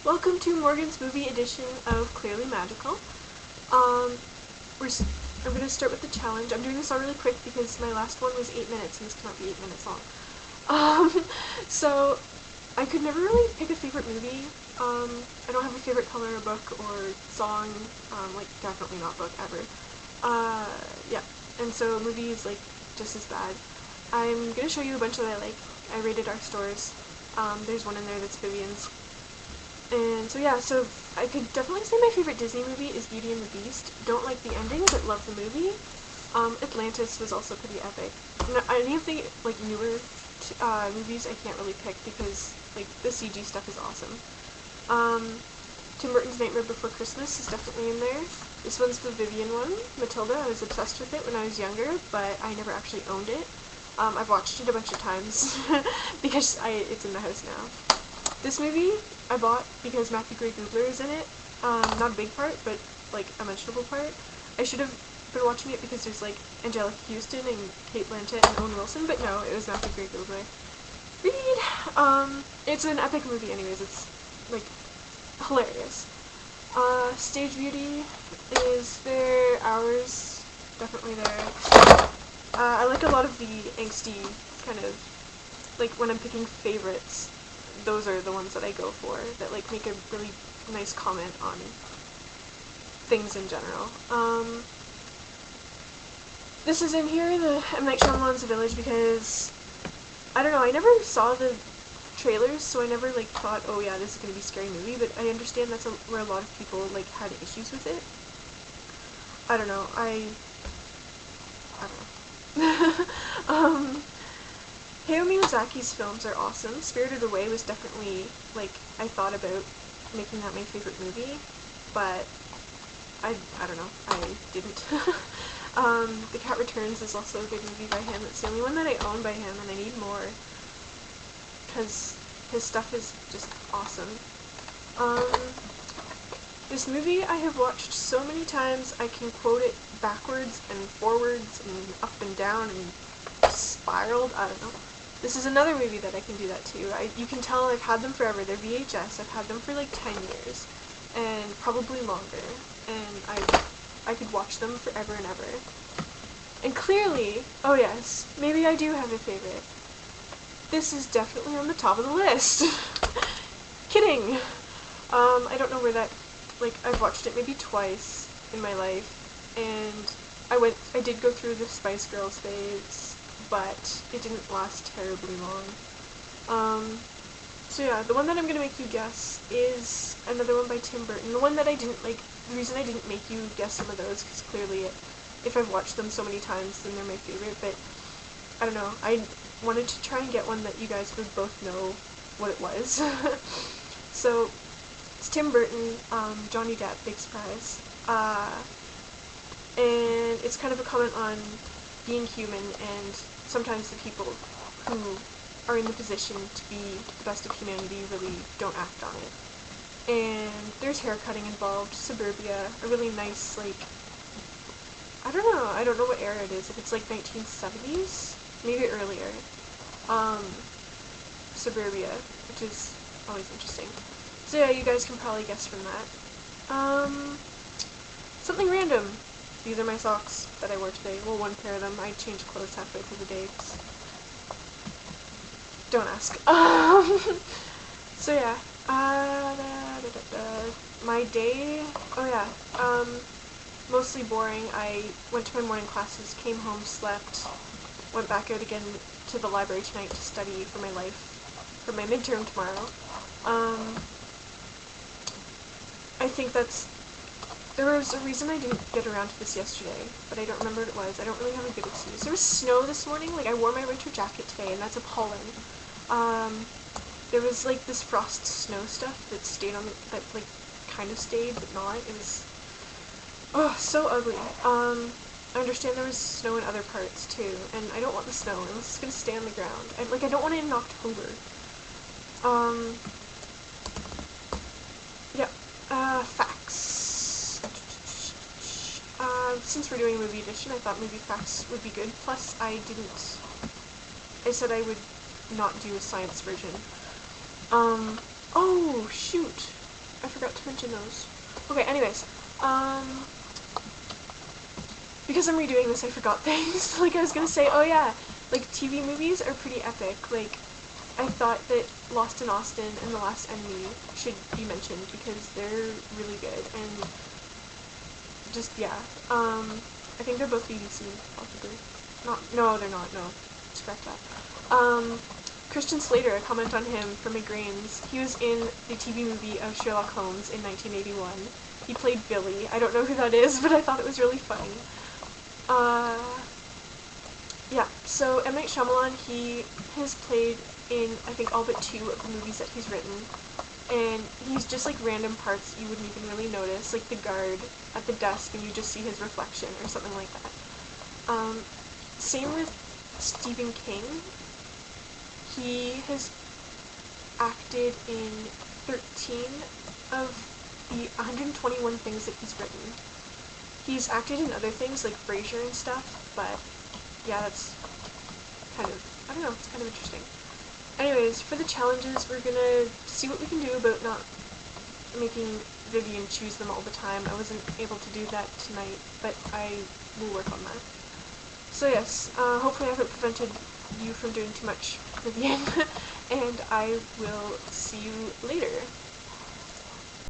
Welcome to Morgan's movie edition of Clearly Magical. Um, I'm going to start with the challenge. I'm doing this all really quick because my last one was 8 minutes and this cannot be 8 minutes long. So I could never really pick a favorite movie. I don't have a favorite color or book or song, like definitely not book ever. Yeah, and so movie is like just as bad. I'm going to show you a bunch that I like. I rated our stores. There's one in there that's Vivian's. And so yeah, so I could definitely say my favorite Disney movie is Beauty and the Beast. Don't like the ending, but love the movie. Atlantis was also pretty epic. Any of the like newer movies I can't really pick because like the CG stuff is awesome. Tim Burton's Nightmare Before Christmas is definitely in there. This one's the Vivian one, Matilda. I was obsessed with it when I was younger, but I never actually owned it. I've watched it a bunch of times because it's in the house now. This movie I bought because Matthew Gray Gubler is in it. Not a big part, but like a mentionable part. I should have been watching it because there's like Angelica Houston and Kate Blanchett and Owen Wilson, but no, it was Matthew Gray Gubler. Read! It's an epic movie anyways, it's like hilarious. Stage Beauty is there, Hours, definitely there. I like a lot of the angsty kind of, like when I'm picking favorites, those are the ones that I go for, that like make a really nice comment on things in general. This is in here, the M. Night Shyamalan's The Village, because, I don't know, I never saw the trailers, so I never like thought, oh yeah, this is going to be a scary movie, but I understand that's where a lot of people like had issues with it. I don't know, I don't know. Hayao Miyazaki's films are awesome. Spirited Away was definitely, like, I thought about making that my favorite movie, but I don't know, I didn't. The Cat Returns is also a good movie by him. It's the only one that I own by him, and I need more, because his stuff is just awesome. This movie I have watched so many times, I can quote it backwards and forwards and up and down and spiraled, I don't know. This is another movie that I can do that too. You can tell I've had them forever. They're VHS. I've had them for like 10 years, and probably longer, and I could watch them forever and ever. And clearly, oh yes, maybe I do have a favorite. This is definitely on the top of the list. Kidding. I don't know where that, like, I've watched it maybe twice in my life, and I did go through the Spice Girls phase, but it didn't last terribly long. So yeah, the one that I'm gonna make you guess is another one by Tim Burton. The one that I didn't, like, the reason I didn't make you guess some of those, because clearly if I've watched them so many times, then they're my favorite, but I don't know, I wanted to try and get one that you guys would both know what it was. So, it's Tim Burton, Johnny Depp, big surprise. And it's kind of a comment on being human and sometimes the people who are in the position to be the best of humanity really don't act on it. And there's haircutting involved, suburbia, a really nice, like, I don't know what era it is, if it's like 1970s, maybe earlier, suburbia, which is always interesting. So yeah, you guys can probably guess from that. Something random. These are my socks that I wore today. Well, one pair of them. I change clothes halfway through the day. Don't ask. So yeah. My day. Oh yeah. Mostly boring. I went to my morning classes, came home, slept, went back out again to the library tonight to study for my life, for my midterm tomorrow. I think there was a reason I didn't get around to this yesterday, but I don't remember what it was. I don't really have a good excuse. There was snow this morning, like I wore my winter jacket today, and that's appalling. There was like this frost snow stuff that stayed on, that like kind of stayed, but not. It was, oh, so ugly. I understand there was snow in other parts too, and I don't want the snow unless it's gonna stay on the ground. I don't want it in October. Yeah. Facts. Since we're doing a movie edition, I thought movie facts would be good. Plus, I said I would not do a science version. Oh, shoot. to mention those. Okay, anyways, because I'm redoing this, I forgot things. Like, I was gonna say, oh yeah, like, TV movies are pretty epic. Like, I thought that Lost in Austin and The Last Enemy should be mentioned because they're really good, and just, yeah. I think they're both BBC, possibly. No, they're not, no. Scratch that. Christian Slater, a comment on him from Igraines. He was in the TV movie of Sherlock Holmes in 1981. He played Billy. I don't know who that is, but I thought it was really funny. Yeah, so M. Night Shyamalan, he has played in, I think, all but 2 of the movies that he's written. And he's just, like, random parts you wouldn't even really notice, like the guard at the desk and you just see his reflection or something like that. Same with Stephen King. He has acted in 13 of the 121 things that he's written. He's acted in other things like Frasier and stuff, but yeah, that's kind of, I don't know, it's kind of interesting. Anyways, for the challenges, we're gonna see what we can do about not making Vivian choose them all the time. I wasn't able to do that tonight, but I will work on that. So yes, hopefully I haven't prevented you from doing too much, Vivian, and I will see you later.